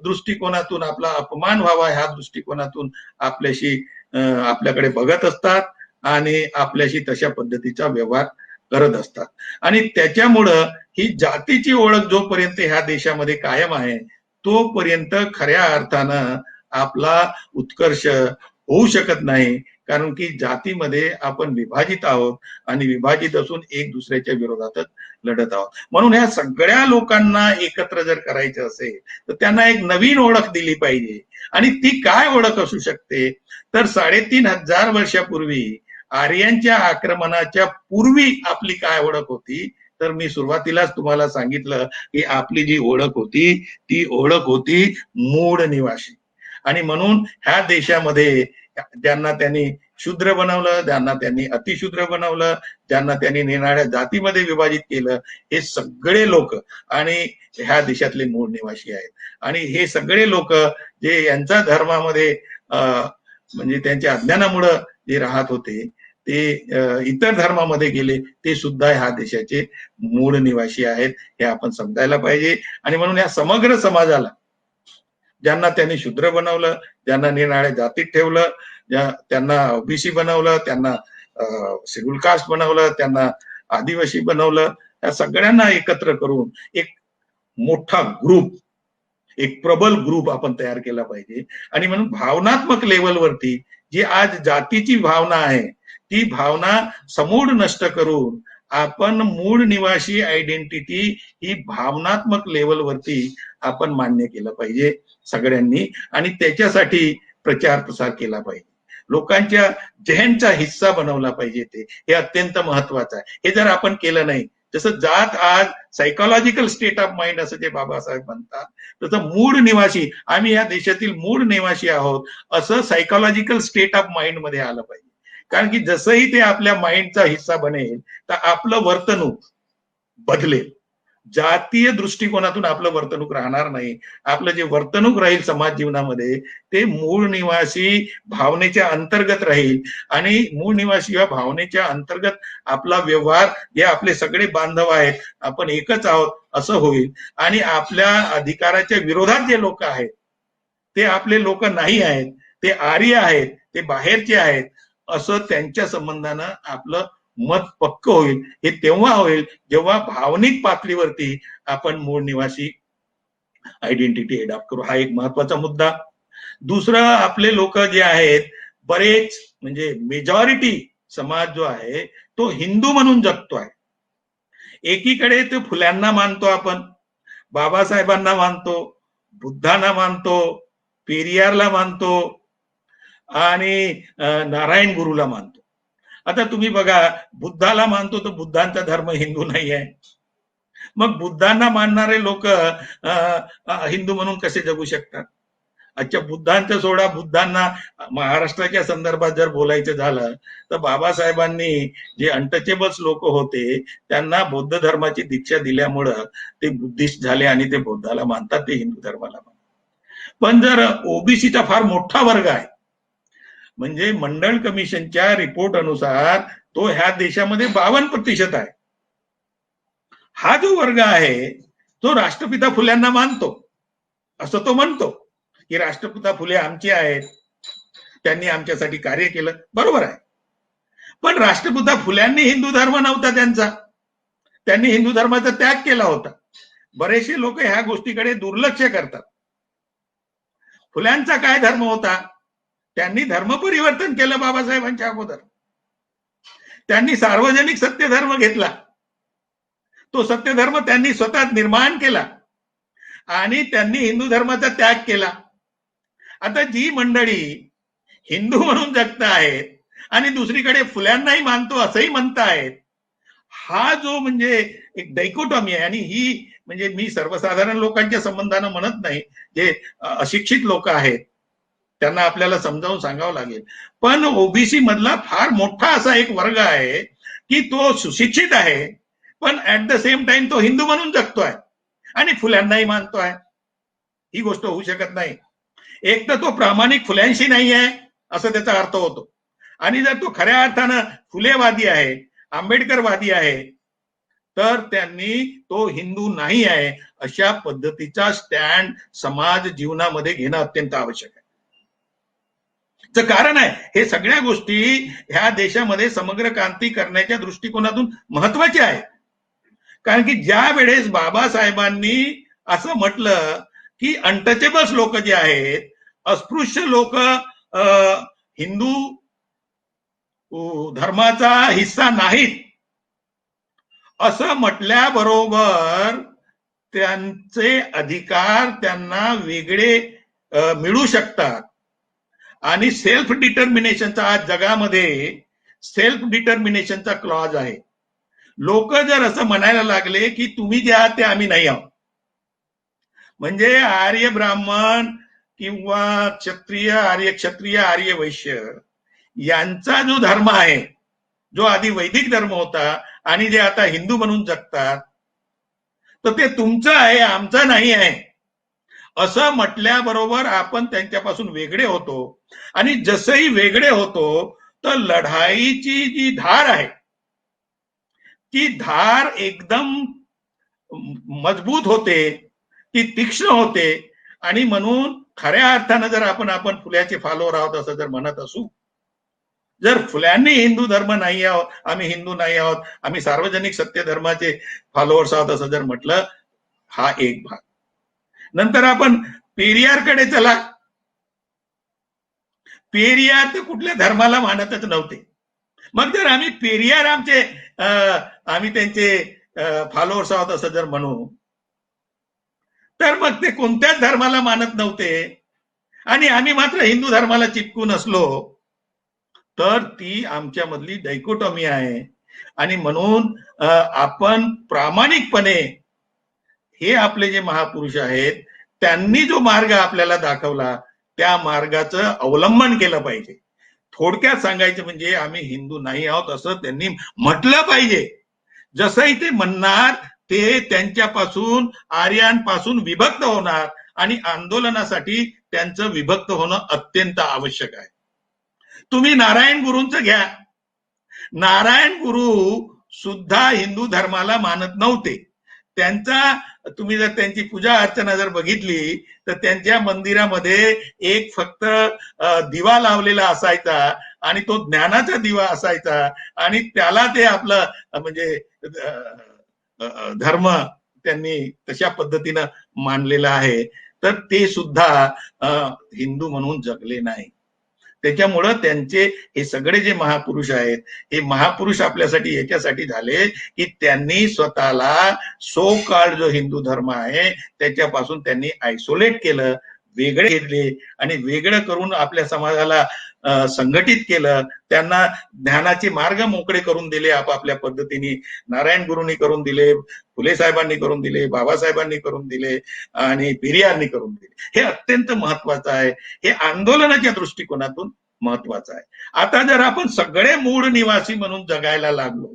दृष्टिकोनातून, आपला अपमान व्हावा ह्या दृष्टिकोनातून आपल्याकडे बघत असतात आणि आपल्याशी तशा पद्धतीचा व्यवहार करत असतात. आणि त्याच्यामुळं ही जातीची ओळख जोपर्यंत ह्या देशामध्ये कायम आहे तोपर्यंत खऱ्या अर्थानं आपला उत्कर्ष होऊ शकत नाही. कारण की जातीमध्ये आपण विभाजित आहोत आणि विभाजित असून एक दुसऱ्याच्या विरोधातच लढत आहोत. म्हणून ह्या सगळ्या लोकांना एकत्र जर करायचं असेल तर त्यांना एक नवीन ओळख दिली पाहिजे. आणि ती काय ओळख असू शकते तर 3500 वर्षापूर्वी आर्यांच्या आक्रमणाच्या पूर्वी आपली काय ओळख होती तर मी सुरुवातीलाच तुम्हाला सांगितलं की आपली जी ओळख होती ती ओळख होती मूळ निवासी. आणि म्हणून ह्या देशामध्ये ज्यांना त्यांनी शूद्र बनवलं, ज्यांना त्यांनी अतिशूद्र बनवलं, ज्यांना त्यांनी निराळ्या जातीमध्ये विभाजित केलं, हे सगळे लोक आणि ह्या देशातले मूळ निवासी आहेत. आणि हे सगळे लोक जे यांच्या धर्मामध्ये म्हणजे त्यांच्या अज्ञानामुळं जे राहत होते ते इतर धर्मामध्ये गेले, ते सुद्धा ह्या देशाचे मूळ निवासी आहेत, हे आपण समजायला पाहिजे. आणि म्हणून या समग्र समाजाला, ज्यांना त्यांनी शूद्र बनवलं, ज्यांना निराळ्या जातीत ठेवलं, त्यांना ओबीसी बनवलं, त्यांना शेड्यूल कास्ट बनवलं, त्यांना आदिवासी बनवलं, या सगळ्यांना एकत्र करून एक मोठा ग्रुप, एक प्रबल ग्रुप आपण तयार केला पाहिजे. आणि म्हणून भावनात्मक लेवलवरती जी आज जातीची भावना आहे ती भावना समूळ नष्ट करून आपण मूळ निवासी आयडेंटिटी ही भावनात्मक लेवलवरती आपण मान्य केलं पाहिजे सगळ्यांनी. आणि त्याच्यासाठी प्रचार प्रसार केला पाहिजे, लोकांच्या जेहनचा हिस्सा बनवला पाहिजे. हे अत्यंत महत्वाचं आहे. हे जर आपण केलं नाही, जसं जात आज सायकोलॉजिकल स्टेट ऑफ माइंड असं जे बाबासाहेब म्हणतात, तसं मूळ निवासी, आम्ही या देशातील मूळ निवासी आहोत असं सायकोलॉजिकल स्टेट ऑफ माइंड मध्ये आलं पाहिजे. कारण की जसंही ते आपल्या माइंडचा हिस्सा बनेल तर आपलं वर्तणूक बदलेल. जातीय दृष्टिकोनातून आपलं वर्तणूक राहणार नाही. आपलं जे वर्तणूक राहील समाज जीवनामध्ये ते मूळ निवासी भावनेच्या अंतर्गत राहील. आणि मूळ निवासी या भावनेच्या अंतर्गत आपला व्यवहार, जे आपले सगळे बांधव आहेत, आपण एकच आहोत असं होईल. आणि आपल्या अधिकाराच्या विरोधात जे लोक आहेत ते आपले लोक नाही आहेत, ते आर्य आहेत, ते बाहेरचे आहेत असं त्यांच्या संबंधानं आपलं मत पक्क होईल. हे तेव्हा होईल जेव्हा भावनिक पातळीवरती आपण मूळ निवासी आयडेंटिटी अडॉप्ट करू. हा एक महत्वाचा मुद्दा. दुसरं, आपले लोक जे आहेत बरेच म्हणजे मेजॉरिटी समाज जो आहे तो हिंदू म्हणून जगतो आहे. एकीकडे ते फुल्यांना मानतो, आपण बाबासाहेबांना मानतो, बुद्धांना मानतो, पेरियारला मानतो आणि नारायण गुरुला मानतो. आता तुम्ही बघा, बुद्धाला मानतो तर बुद्धांचा धर्म हिंदू नाही आहे. मग बुद्धांना मानणारे लोक हिंदू म्हणून कसे जगू शकतात? अच्छा, बुद्धांचं सोडा, बुद्धांना महाराष्ट्राच्या संदर्भात जर बोलायचं झालं तर बाबासाहेबांनी जे अनटचेबल्स लोक होते त्यांना बौद्ध धर्माची दीक्षा दिल्यामुळं ते बुद्धिस्ट झाले आणि ते बौद्धाला मानतात, ते हिंदू धर्माला मानतात. पण जर ओबीसीचा फार मोठा वर्ग आहे म्हणजे मंडळ कमिशनच्या रिपोर्ट अनुसार तो ह्या देशामध्ये 52% आहे. हा जो वर्ग आहे तो राष्ट्रपिता फुल्यांना मानतो, असं तो म्हणतो की राष्ट्रपिता फुले आमचे आहेत, त्यांनी आमच्यासाठी कार्य केलं, बरोबर आहे. पण राष्ट्रपिता फुल्यांनी हिंदू धर्म नव्हता त्यांचा, त्यांनी हिंदू धर्माचा त्याग केला होता. बरेचसे लोक ह्या गोष्टीकडे दुर्लक्ष करतात. फुल्यांचा काय धर्म होता? त्यांनी धर्म परिवर्तन केलं बाबासाहेबांच्या अगोदर. त्यांनी सार्वजनिक सत्यधर्म घेतला, तो सत्यधर्म त्यांनी स्वतः निर्माण केला आणि त्यांनी हिंदू धर्माचा त्याग केला. आता जी मंडळी हिंदू म्हणून जगत आहेत आणि दुसरीकडे फुल्यांनाही मानतो असंही म्हणतायत, हा जो म्हणजे एक डायकोटॉमी आहे. आणि ही म्हणजे मी सर्वसाधारण लोकांच्या संबंधानं म्हणत नाही, जे अशिक्षित लोक आहेत त्यांना आपल्याला समजावून सांगावं लागेल. पण ओबीसी मधला फार मोठा असा एक वर्ग आहे की तो सुशिक्षित आहे, पण ऍट द सेम टाइम तो हिंदू म्हणून जगतोय आणि फुल्यांनाही मानतोय. ही गोष्ट होऊ शकत नाही. एक तर तो प्रामाणिक फुल्यांशी नाही आहे असं त्याचा अर्थ होतो, आणि जर तो खऱ्या अर्थानं फुलेवादी आहे, आंबेडकरवादी आहे, तर त्यांनी तो हिंदू नाही आहे अशा पद्धतीचा स्टँड समाज जीवनामध्ये घेणं अत्यंत आवश्यक आहे. कारण आहे हे सगळ्या गोष्टी ह्या देशामध्ये समग्र क्रांती करण्याच्या दृष्टिकोनातून महत्वाच्या आहेत. कारण की ज्या वेळेस बाबासाहेबांनी असं म्हटलं की अनटचेबल्स लोक जे आहेत, अस्पृश्य लोक हिंदू धर्माचा हिस्सा नाहीत, असं म्हटल्याबरोबर त्यांचे अधिकार त्यांना वेगळे मिळू शकतात. आणि सेल्फ डिटर्मिनेशनचा आज जगामध्ये सेल्फ डिटर्मिनेशनचा क्लॉज आहे. लोक जर असं म्हणायला लागले की तुम्ही जे आहात ते आम्ही नाही आहोत, म्हणजे आर्य ब्राह्मण किंवा क्षत्रिय, आर्य क्षत्रिय, आर्य वैश्य यांचा जो धर्म आहे, जो आधी वैदिक धर्म होता आणि जे आता हिंदू म्हणून जगतात, तर ते तुमचं आहे, आमचं नाही आहे असं म्हटल्याबरोबर आपण त्यांच्यापासून वेगळे होतो. आणि जसंही वेगळे होतो तर लढाईची जी धार आहे ती धार एकदम मजबूत होते, ती तीक्ष्ण होते. आणि म्हणून खऱ्या अर्थानं जर आपण फुल्याचे फॉलोअर आहोत असं जर म्हणत असू, जर फुल्यांनी हिंदू धर्म नाही आहोत, आम्ही हिंदू नाही आहोत, आम्ही सार्वजनिक सत्य धर्माचे फॉलोअर्स आहोत असं जर म्हटलं, हा एक भाग. नंतर आपण पेरियारकडे चला. पेरियार तर कुठल्या धर्माला मानतच नव्हते. मग जर आम्ही पेरियार आम्ही त्यांचे फॉलोअर्स आहोत असं जर म्हणू, तर मग ते कोणत्याच धर्माला मानत नव्हते आणि आम्ही मात्र हिंदू धर्माला चिपकून असलो, तर ती आमच्यामधली डायकोटॉमी आहे. आणि म्हणून आपण प्रामाणिकपणे हे आपले जे महापुरुष आहेत त्यांनी जो मार्ग आपल्याला दाखवला त्या मार्गाचं अवलंबन केलं पाहिजे. थोडक्यात सांगायचं म्हणजे आम्ही हिंदू नाही आहोत असं त्यांनी म्हटलं पाहिजे. जसंही ते म्हणणार ते त्यांच्यापासून, आर्यांपासून विभक्त होणार आणि आंदोलनासाठी त्यांचं विभक्त होणं अत्यंत आवश्यक आहे. तुम्ही नारायण गुरूंचं घ्या. नारायण गुरु सुद्धा हिंदू धर्माला मानत नव्हते. त्यांचा तुम्ही जर त्यांची पूजा अर्चना जर बघितली तर त्यांच्या मंदिरामध्ये एक फक्त दिवा लावलेला असायचा आणि तो ज्ञानाचा दिवा असायचा आणि त्याला ते आपलं म्हणजे धर्म त्यांनी तशा पद्धतीनं मानलेला आहे. तर ते सुद्धा हिंदू म्हणून जगले नाही. त्याच्यामुळं त्यांचे हे सगळे जे महापुरुष आहेत, हे महापुरुष आपल्यासाठी याच्यासाठी झाले की त्यांनी स्वतःला सो कॉल्ड जो हिंदू धर्म आहे त्याच्यापासून त्यांनी आयसोलेट केलं, वेगळे केले आणि वेगळं करून आपल्या समाजाला संघटित केलं. त्यांना ज्ञानाचे मार्ग मोकळे करून दिले आपापल्या पद्धतीने. नारायण गुरूंनी करून दिले, फुले साहेबांनी करून दिले, बाबासाहेबांनी करून दिले आणि पेरियारनी करून दिले. हे अत्यंत महत्वाचं आहे. हे आंदोलनाच्या दृष्टिकोनातून महत्वाचं आहे. आता जर आपण सगळे मूळ निवासी म्हणून जगायला लागलो,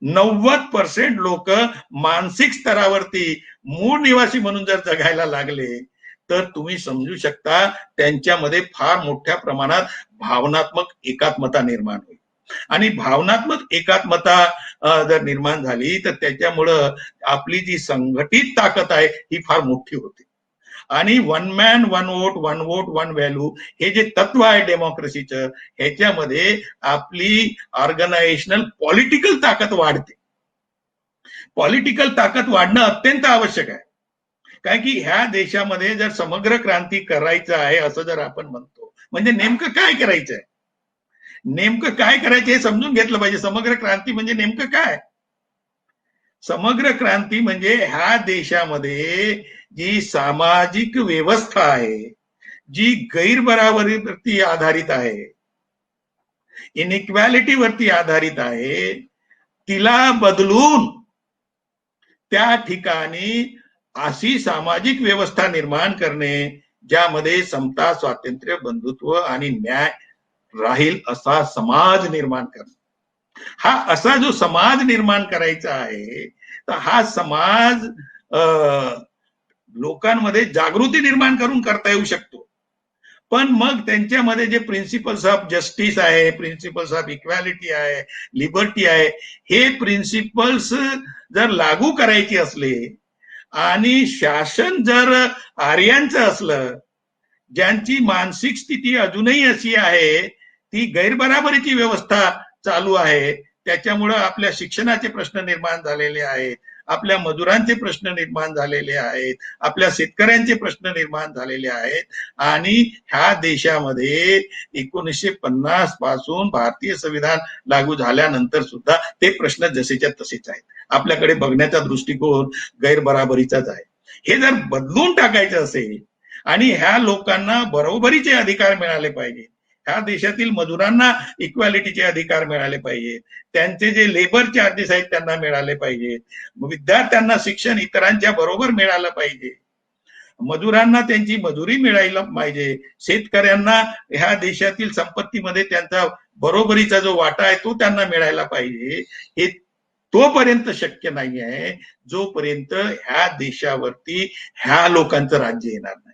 90% लोक मानसिक स्तरावरती मूळ निवासी म्हणून जर जगायला लागले, तर तुम्ही समजू शकता त्यांच्यामध्ये फार मोठ्या प्रमाणात भावनात्मक एकात्मता निर्माण होईल. आणि भावनात्मक एकात्मता जर निर्माण झाली तर त्याच्यामुळं आपली जी संघटित ताकद आहे ही फार मोठी होते. आणि one man one vote one value हे जे तत्व आहे डेमोक्रेसीचं, ह्याच्यामध्ये आपली ऑर्गनायझेशनल पॉलिटिकल ताकद वाढते. पॉलिटिकल ताकद वाढणं अत्यंत आवश्यक आहे. कारण की ह्या देशामध्ये जर समग्र क्रांती करायचं आहे असं जर आपण म्हणतो, म्हणजे नेमकं काय करायचं आहे, नेमकं काय करायचं हे समजून घेतलं पाहिजे. समग्र क्रांती म्हणजे नेमकं काय? समग्र क्रांती म्हणजे ह्या देशामध्ये जी सामाजिक व्यवस्था आहे, जी गैरबराबरीवरती आधारित आहे, इनइक्वॅलिटीवरती आधारित आहे, तिला बदलून त्या ठिकाणी अशी सामाजिक व्यवस्था निर्माण करणे ज्यामध्ये समता, स्वातंत्र्य, बंधुत्व आणि न्याय राहील असा समाज निर्माण करणे. हा असा जो समाज निर्माण करायचा आहे, तर हा समाज लोकांमध्ये जागृती निर्माण करून करता येऊ शकतो. पण मग त्यांच्यामध्ये जे प्रिन्सिपल्स ऑफ जस्टिस आहे, प्रिन्सिपल्स ऑफ इक्वॅलिटी आहे, लिबर्टी आहे, हे प्रिन्सिपल्स जर लागू करायचे असले आणि शासन जर आर्यांचं असलं, ज्यांची मानसिक स्थिती अजूनही अशी आहे, ती गैरबराबरीची व्यवस्था चालू आहे, त्याच्यामुळं आपल्या शिक्षणाचे प्रश्न निर्माण झालेले आहेत, आपल्या मजुरांचे प्रश्न निर्माण झालेले आहेत, आपल्या शेतकऱ्यांचे प्रश्न निर्माण झालेले आहेत. आणि ह्या देशामध्ये 1950 पासून भारतीय संविधान लागू झाल्यानंतर सुद्धा ते प्रश्न जसेच्या तसेच आहेत. आपल्याकडे बघण्याचा दृष्टिकोन गैरबराबरीचाच आहे. हे जर बदलून टाकायचं असेल आणि ह्या लोकांना बरोबरीचे अधिकार मिळाले पाहिजे, ह्या देशातील मजुरांना इक्वॅलिटीचे अधिकार मिळाले पाहिजे, त्यांचे जे लेबर चार्जेस आहेत त्यांना मिळाले पाहिजे, विद्यार्थ्यांना शिक्षण इतरांच्या बरोबर मिळालं पाहिजे, मजुरांना त्यांची मजुरी मिळायला पाहिजे, शेतकऱ्यांना ह्या देशातील संपत्तीमध्ये त्यांचा बरोबरीचा जो वाटा आहे तो त्यांना मिळायला पाहिजे. हे तोपर्यंत शक्य नाही आहे जोपर्यंत ह्या देशावरती ह्या लोकांचं राज्य येणार नाही.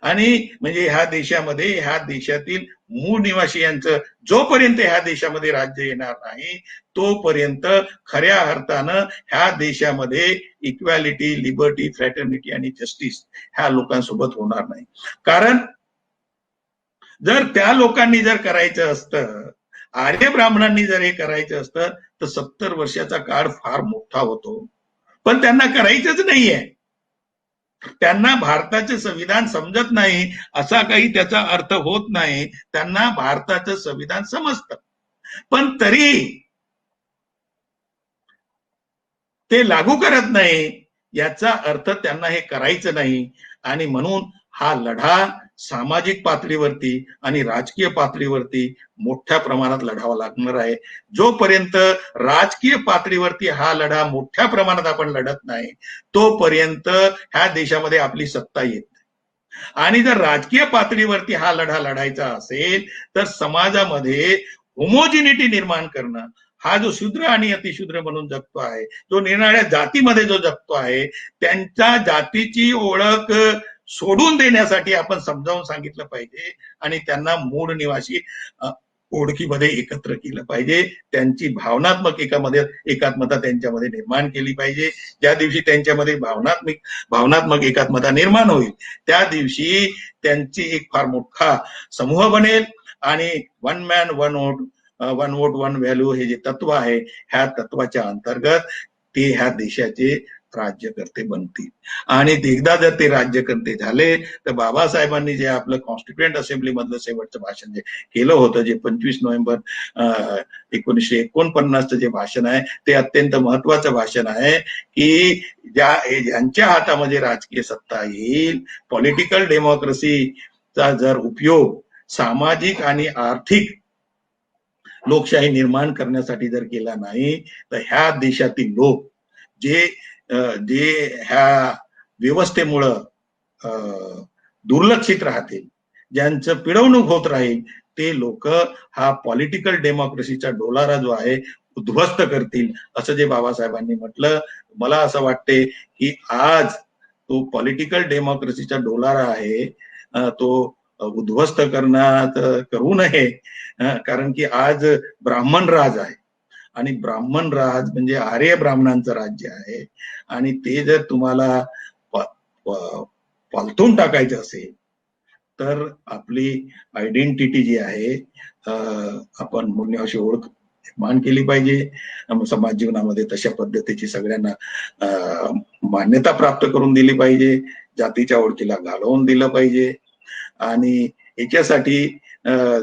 आणि म्हणजे ह्या देशामध्ये ह्या देशातील मूळ निवासियांचं जोपर्यंत ह्या देशामध्ये राज्य येणार नाही तोपर्यंत खऱ्या अर्थानं ह्या देशामध्ये इक्वॅलिटी, लिबर्टी, फ्रॅटर्निटी आणि जस्टिस ह्या लोकांसोबत होणार नाही. कारण जर त्या लोकांनी जर करायचं असतं, आर्य ब्राह्मणांनी जर हे करायचं असतं तर 70 वर्षाचा काळ फार मोठा होतो. पण त्यांना करायचंच नाहीये. त्यांना भारताचे संविधान समजत नाही असा काही त्याचा अर्थ होत नाही. त्यांना भारताचं संविधान समजतं, पण तरी ते लागू करत नाही. याचा अर्थ त्यांना हे करायचं नाही. आणि म्हणून हा लढा सामाजिक पातळीवरती आणि राजकीय पातळीवरती मोठ्या प्रमाणात लढावा लागणार आहे. जोपर्यंत राजकीय पातळीवरती हा लढा मोठ्या प्रमाणात आपण लढत नाही तोपर्यंत ह्या देशामध्ये आपली सत्ता येत नाही. आणि जर राजकीय पातळीवरती हा लढा लढायचा असेल तर समाजामध्ये होमोजिनिटी निर्माण करणं, हा जो शूद्र आणि अतिशूद्र म्हणून जगतो आहे, जो निराळ्या जातीमध्ये जो जगतो आहे, त्यांच्या जातीची ओळख सोडून देण्यासाठी आपण समजावून सांगितलं पाहिजे आणि त्यांना मूळ निवासी ओळखीमध्ये एकत्र केलं पाहिजे. त्यांची भावनात्मक एकात्मता त्यांच्यामध्ये निर्माण केली पाहिजे. ज्या दिवशी त्यांच्यामध्ये भावनात्मक एकात्मता निर्माण होईल त्या दिवशी त्यांची एक फार मोठा समूह बनेल आणि one man one vote one value हे जे तत्व आहे ह्या तत्वाच्या अंतर्गत ते ह्या देशाचे राज्यकर्ते बनतील. आणि एकदा जर ते राज्यकर्ते झाले तर बाबासाहेबांनी जे आपलं कॉन्स्टिट्युएंट असेंब्ली मधलं शेवटचं भाषण जे केलं होतं, जे 25 नोव्हेंबर 1949चं जे भाषण आहे ते अत्यंत महत्वाचं भाषण आहे की ज्यांच्या हातामध्ये राजकीय सत्ता येईल, पॉलिटिकल डेमोक्रेसीचा जर उपयोग सामाजिक आणि आर्थिक लोकशाही निर्माण करण्यासाठी जर केला नाही तर ह्या देशातील लोक जे ह्या व्यवस्थेमुळं दुर्लक्षित राहतील, ज्यांचं पिळवणूक होत राहील, ते लोक हा पॉलिटिकल डेमोक्रेसीचा डोलारा जो आहे उद्ध्वस्त करतील, असं जे बाबासाहेबांनी म्हटलं. मला असं वाटते की आज तो पॉलिटिकल डेमोक्रेसीचा डोलारा आहे, तो उद्ध्वस्त करण्यात करू नये, कारण की आज ब्राह्मण राज आहे आणि ब्राह्मण राज म्हणजे आर्य ब्राह्मणांचं राज्य आहे आणि ते जर तुम्हाला पालथून टाकायचं असेल तर आपली आयडेंटिटी जी आहे, आपण मूल्यवाशी ओळख निर्माण केली पाहिजे, समाज जीवनामध्ये तशा पद्धतीची सगळ्यांना मान्यता प्राप्त करून दिली पाहिजे, जातीच्या ओळखीला घालवून दिलं पाहिजे. आणि याच्यासाठी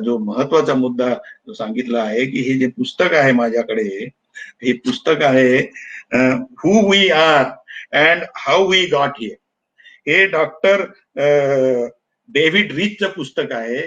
जो महत्वाचा मुद्दा जो सांगितला आहे की हे जे पुस्तक आहे माझ्याकडे, हे पुस्तक आहे who we are and how we got here. हे डॉक्टर डेव्हिड रिचचं पुस्तक आहे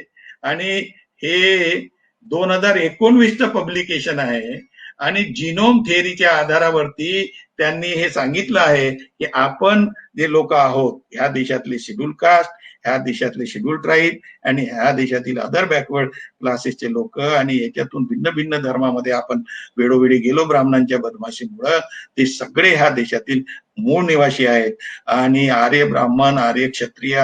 आणि हे 2019चं पब्लिकेशन आहे आणि जिनोम थेअरीच्या आधारावरती त्यांनी हे सांगितलं आहे की आपण जे लोक आहोत, ह्या देशातले शेड्यूल कास्ट, ह्या देशातले शेड्यूल ट्राईब आणि ह्या देशातील अदर बॅकवर्ड क्लासेसचे लोक, आणि याच्यातून भिन्न भिन्न धर्मामध्ये आपण वेळोवेळी गेलो ब्राह्मणांच्या बदमाशीमुळं, ते सगळे ह्या देशातील मूळ निवासी आहेत आणि आर्य ब्राह्मण, आर्य क्षत्रिय,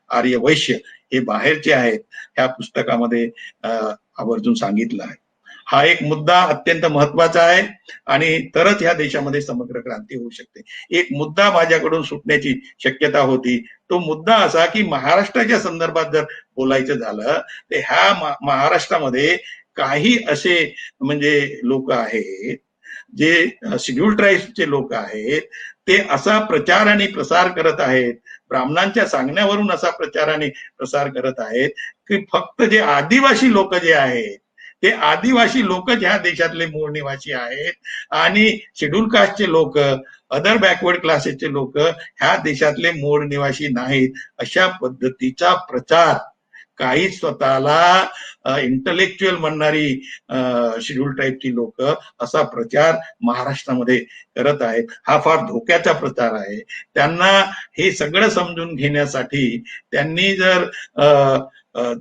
आर्य वैश्य हे बाहेरचे आहेत. ह्या पुस्तकामध्ये आवर्जून सांगितलं आहे. हा एक मुद्दा अत्यंत महत्वाचा आहे आणि तरच ह्या देशामध्ये समग्र क्रांती होऊ शकते. एक मुद्दा माझ्याकडून सुटण्याची शक्यता होती, तो मुद्दा असा की महाराष्ट्राच्या संदर्भात जर बोलायचं झालं तर ह्या महाराष्ट्रामध्ये काही असे म्हणजे लोक आहेत जे शेड्यूल ट्राईब्सचे लोक आहेत, ते असा प्रचार आणि प्रसार करत आहेत, ब्राह्मणांच्या सांगण्यावरून असा प्रचार आणि प्रसार करत आहेत की फक्त जे आदिवासी लोक जे आहेत, ते आदिवासी लोक ह्या देशातले मूळ निवासी आहेत आणि शेड्यूल कास्टचे लोक, अदर बॅकवर्ड क्लासेसचे लोक ह्या देशातले मूळ निवासी नाहीत, अशा पद्धतीचा प्रचार काही स्वतःला इंटलेक्च्युअल म्हणणारी शेड्यूल टाईपची लोक असा प्रचार महाराष्ट्रामध्ये करत आहेत. हा फार धोक्याचा प्रचार आहे. त्यांना हे सगळं समजून घेण्यासाठी त्यांनी जर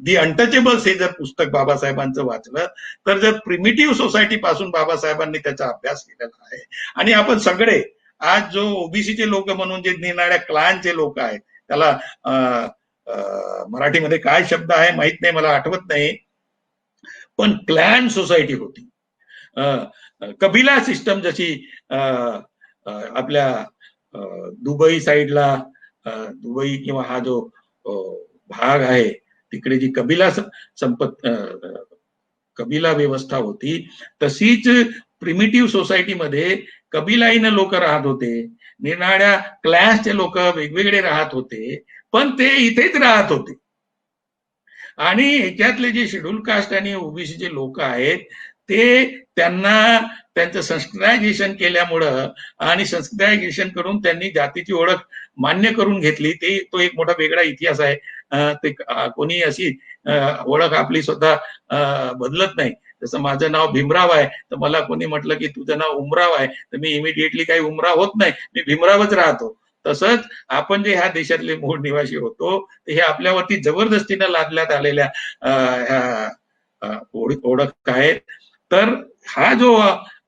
दी अनटचेबल्स हे जर पुस्तक बाबासाहेबांचं वाचलं तर जर प्रिमिटिव्ह सोसायटी पासून बाबासाहेबांनी त्याचा अभ्यास केलेला आहे आणि आपण सगळे आज जो ओबीसीचे लोक म्हणून जे निराळ्या क्लानचे लोक आहेत, त्याला मराठीमध्ये काय शब्द आहे माहित नाही, मला आठवत नाही, पण क्लॅन सोसायटी होती, कबिला सिस्टम जशी आपल्या दुबई साईडला, दुबई किंवा हा जो भाग आहे तिकडे जी कबिला व्यवस्था होती, तशीच प्रिमिटिव्ह सोसायटीमध्ये कबिलाईनं लोक राहत होते, निराळ्या क्लॅसचे लोक वेगवेगळे राहत होते, पण ते इथेच राहत होते. आणि ह्याच्यातले जे शेड्यूल कास्ट आणि ओबीसीचे लोक आहेत ते त्यांना त्यांचं संस्कृतायझेशन केल्यामुळं आणि संस्कृतायझेशन करून त्यांनी जातीची ओळख मान्य करून घेतली, ते तो एक मोठा वेगळा इतिहास आहे. ते कोणी अशी ओळख आपली स्वतः बदलत नाही. जसं माझं नाव भीमराव आहे तर मला कोणी म्हटलं की तुझं नाव उमराव आहे तर मी इमिडिएटली काही उमराव होत नाही, मी भीमरावच राहतो. तसंच आपण जे ह्या देशातले मूळ निवासी होतो हे आपल्यावरती जबरदस्तीनं लादण्यात आलेल्या ओळख आहेत. तर हा जो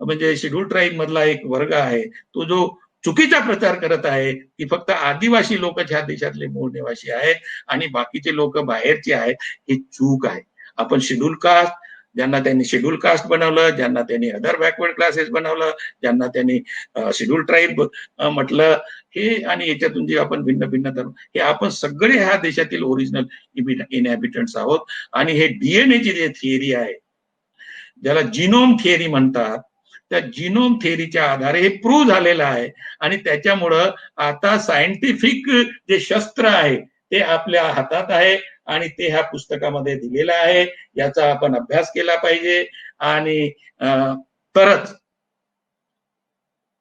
म्हणजे शेड्यूल ट्राईब मधला एक वर्ग आहे तो जो चुकीचा प्रचार करत आहे की फक्त आदिवासी लोक ह्या देशातले मूळ निवासी आहेत आणि बाकीचे लोक बाहेरचे आहेत, हे चूक आहे. आपण शेड्यूल कास्ट, ज्यांना त्यांनी शेड्यूल कास्ट बनवलं, ज्यांना त्यांनी अदर बॅकवर्ड क्लासेस बनवलं, ज्यांना त्यांनी शेड्यूल ट्राईब म्हटलं, हे आणि याच्यातून जे आपण भिन्न भिन्न धर्म, हे आपण सगळे ह्या देशातील ओरिजिनल इनहॅबिटंट्स आहोत. आणि हे डीएनएची जे थिअरी आहे, ज्याला जिनोम थिअरी म्हणतात, त्या जिनोम थिअरीच्या आधारे हे प्रूव्ह झालेलं आहे आणि त्याच्यामुळं आता सायंटिफिक जे शस्त्र आहे ते आपल्या हातात आहे आणि ते ह्या पुस्तकामध्ये दिलेलं आहे. याचा आपण अभ्यास केला पाहिजे आणि तरच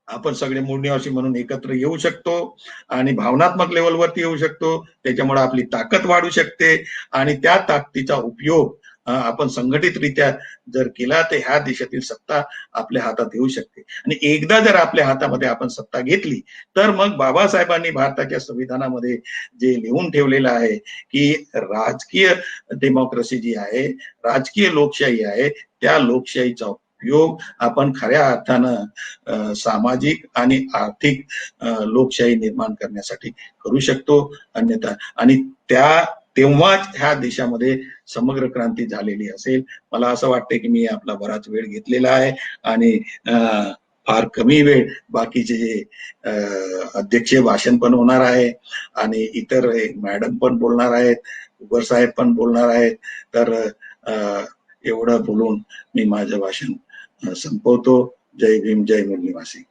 आपण सगळे मूळ निवासी म्हणून एकत्र येऊ शकतो आणि भावनात्मक लेवलवरती येऊ शकतो. त्याच्यामुळे आपली ताकद वाढू शकते आणि त्या ताकदीचा उपयोग आपण संघटितरित्या जर केला तर ह्या देशातील सत्ता आपल्या हातात येऊ शकते. आणि एकदा जर आपल्या हातामध्ये आपण सत्ता घेतली तर मग बाबासाहेबांनी भारताच्या संविधानामध्ये जे लिहून ठेवलेलं आहे की राजकीय डेमोक्रेसी जी आहे, राजकीय लोकशाही आहे, त्या लोकशाहीचा उपयोग आपण खऱ्या अर्थानं सामाजिक आणि आर्थिक लोकशाही निर्माण करण्यासाठी करू शकतो. अन्यथा आणि तेव्हाच ह्या देशामध्ये समग्र क्रांती झालेली असेल. मला असं वाटतंय की मी आपला बराच वेळ घेतलेला आहे आणि फार कमी वेळ बाकीचे जे अध्यक्षीय भाषण पण होणार आहे आणि इतर मॅडम पण बोलणार आहेत, उबर साहेब पण बोलणार आहेत. तर एवढं बोलून मी माझं भाषण संपवतो. जय भीम, जय मूल निवासी.